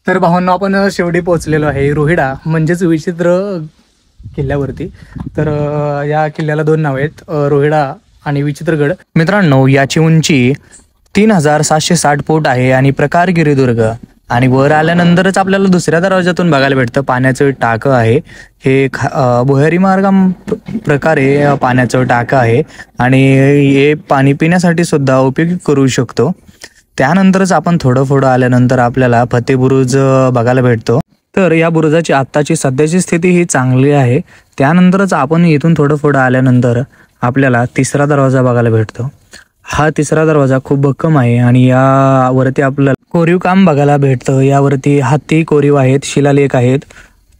तर भावांनो, आपण शेवटी पोहोचलेलो आहे रोहिडा म्हणजेच विचित्र किल्ल्यावरती. तर या किल्ल्याला दोन नाव आहेत, रोहिडा आणि विचित्रगड. मित्रांनो, याची उंची 3760 फूट आहे आणि प्रकार गिरिदुर्ग. आणि वर आल्यानंतरच आपल्याला दुसऱ्या दरवाजातून बघायला भेटतं पाण्याचं टाकं आहे. हे भुयारी मार्गा प्रकारे पाण्याचं टाकं आहे आणि हे पाणी पिण्यासाठी सुद्धा उपयोगी करू शकतो. त्यानंतरच आपण थोडं आल्यानंतर आपल्याला फतेह बुरुज बघायला भेटतो. तर या बुरुजाची आत्ताची सध्याची स्थिती ही चांगली आहे. त्यानंतरच आपण इथून थोडं आल्यानंतर आपल्याला तिसरा दरवाजा बघायला भेटतो. हा तिसरा दरवाजा खूप भक्कम आहे आणि यावरती आपल्याला कोरीव काम बघायला भेटतं. यावरती हत्ती कोरीव आहेत, शिलालेख आहेत.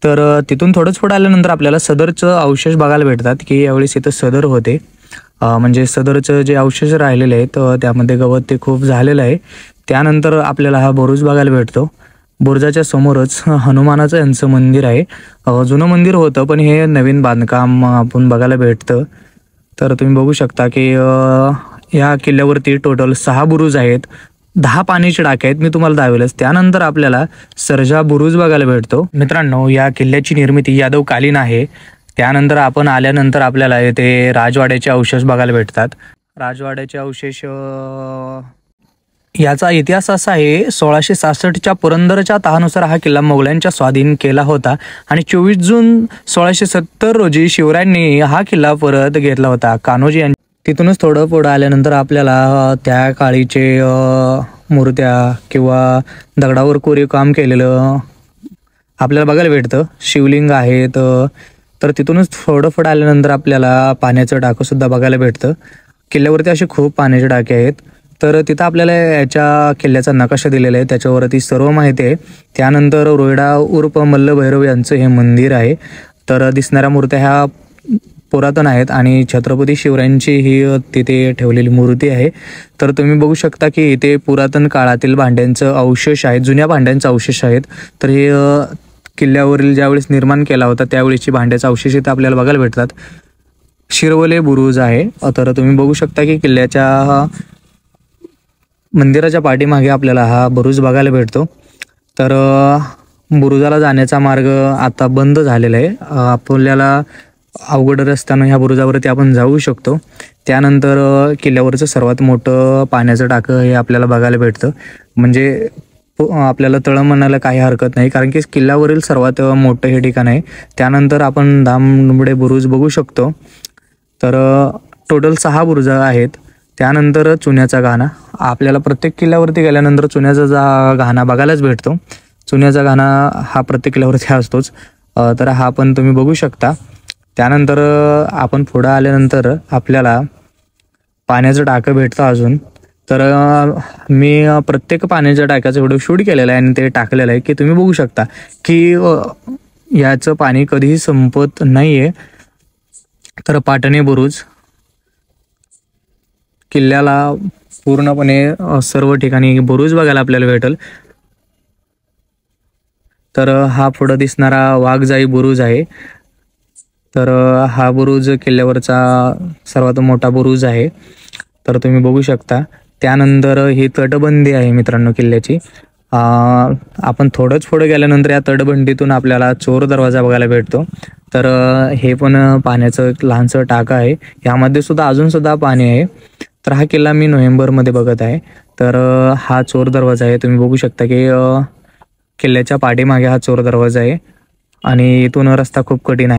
तर तिथून थोडंच पुढे आल्यानंतर आपल्याला सदरचं अवशेष बघायला भेटतात की यावेळेस इथं सदर होते. म्हणजे सदरचं जे अवशेष राहिलेले आहेत त्यामध्ये गवत ते खूप झालेलं आहे. त्यानंतर आपल्याला हा बुरुज बघायला भेटतो. बुरुजाच्या समोरच हनुमानाचं यांचं मंदिर आहे. जुनं मंदिर होतं पण हे नवीन बांधकाम आपण बघायला भेटतं. तर तुम्ही बघू शकता की या किल्ल्यावरती टोटल 6 बुरुज आहेत, 10 पाण्याचे टाके आहेत. मी तुम्हाला दाखवेलच. त्यानंतर आपल्याला सर्जा बुरुज बघायला भेटतो. मित्रांनो, या किल्ल्याची निर्मिती यादवकालीन आहे. त्यानंतर आपण आल्यानंतर आपल्याला येथे राजवाड्याचे अवशेष बघायला भेटतात. राजवाड्याचे अवशेष याचा इतिहास असा आहे, 1666च्या पुरंदरच्या तहानुसार हा किल्ला मोगलांच्या स्वाधीन केला होता आणि 24 जून 1670 रोजी शिवरायांनी हा किल्ला परत घेतला होता. कान्होजी यांनी तिथूनच थोडं पुढं आल्यानंतर आपल्याला त्या काळीचे मूर्त्या किंवा दगडावर कोरीव काम केलेलं आपल्याला बघायला भेटतं. शिवलिंग आहेत. तर तिथूनच थोडं पुढं आल्यानंतर आपल्याला पाण्याचं टाकं सुद्धा बघायला भेटतं. किल्ल्यावरती असे खूप पाण्याचे टाके आहेत. तर तिथं आपल्याला याच्या किल्ल्याचा नकाशा दिलेला आहे, त्याच्यावरती सर्व माहिती आहे. त्यानंतर रोहिडा उर्फ मल्लभैरव यांचं हे मंदिर आहे. तर दिसणाऱ्या मूर्त्या ह्या पुरातन आहेत आणि छत्रपती शिवरायांची ही तिथे ठेवलेली मूर्ती आहे. तर तुम्ही बघू शकता की इथे पुरातन काळातील भांड्यांचं अवशेष आहेत, जुन्या भांड्यांचं अवशेष आहेत. तर हे किल्ल्यावरील ज्यावेळेस निर्माण केला होता त्यावेळेसची भांड्याचा अवशेष इथे आपल्याला बघायला भेटतात. शिरवले बुरुज आहे. तर तुम्ही बघू शकता की किल्ल्याच्या मंदिराच्या पाठीमागे आपल्याला हा बुरुज बघायला भेटतो. तर बुरुजाला जाण्याचा मार्ग आता बंद झालेला आहे. आपल्याला अवघड रस्त्यानं ह्या बुरुजावरती आपण जाऊ शकतो. त्यानंतर किल्ल्यावरचं सर्वात मोठं पाण्याचं टाकं हे आपल्याला बघायला भेटतं. म्हणजे आपल्याला तळं म्हणायला काही हरकत नाही, कारण की किल्ल्यावरील सर्वात मोठं हे ठिकाण आहे. त्यानंतर आपण दामडे बुरुज बघू शकतो. तर टोटल 6 बुरुज आहेत. त्यानंतर चुन्याचा घाणा. आपल्याला प्रत्येक किल्ल्यावरती गेल्यानंतर चुन्याचा घाणा बघायलाच भेटतो. चुन्याचा घाणा हा प्रत्येक किल्ल्यावरती असतोच. तर हा पण तुम्ही बघू शकता. त्यानंतर आपण पुढं आल्यानंतर आपल्याला पाण्याचं टाकं भेटतं अजून. तर मी प्रत्येक पाण्याच्या टाक्याचा व्हिडिओ शूट केलेला आहे आणि ते टाकलेलं आहे की तुम्ही बघू शकता की याचं पाणी कधीही संपत नाही आहे. तर पाटणे बुरुज किल्ल्याला पूर्णपणे सर्व ठिकाणी बुरुज बघायला आपल्याला भेटेल. तर हा पुढं दिसणारा वाघजाई बुरुज आहे. तर हा बुरुज किल्ल्यावरचा सर्वात मोठा बुरुज आहे. तर तुम्ही बघू शकता. त्यानंतर ही तटबंदी आहे मित्रांनो किल्ल्याची. आपण थोडंच पुढे गेल्यानंतर या तटबंदीतून आपल्याला चोर दरवाजा बघायला भेटतो. तर हे पण पाण्याचं एक लहानसं टाकं आहे. यामध्ये सुद्धा अजून सुद्धा पाणी आहे. तर हा किल्ला मी नोव्हेंबरमध्ये बघत आहे. तर हा चोर दरवाजा आहे. तुम्ही बघू शकता की किल्ल्याच्या पाठीमागे हा चोर दरवाजा आहे आणि इथून रस्ता खूप कठीण आहे.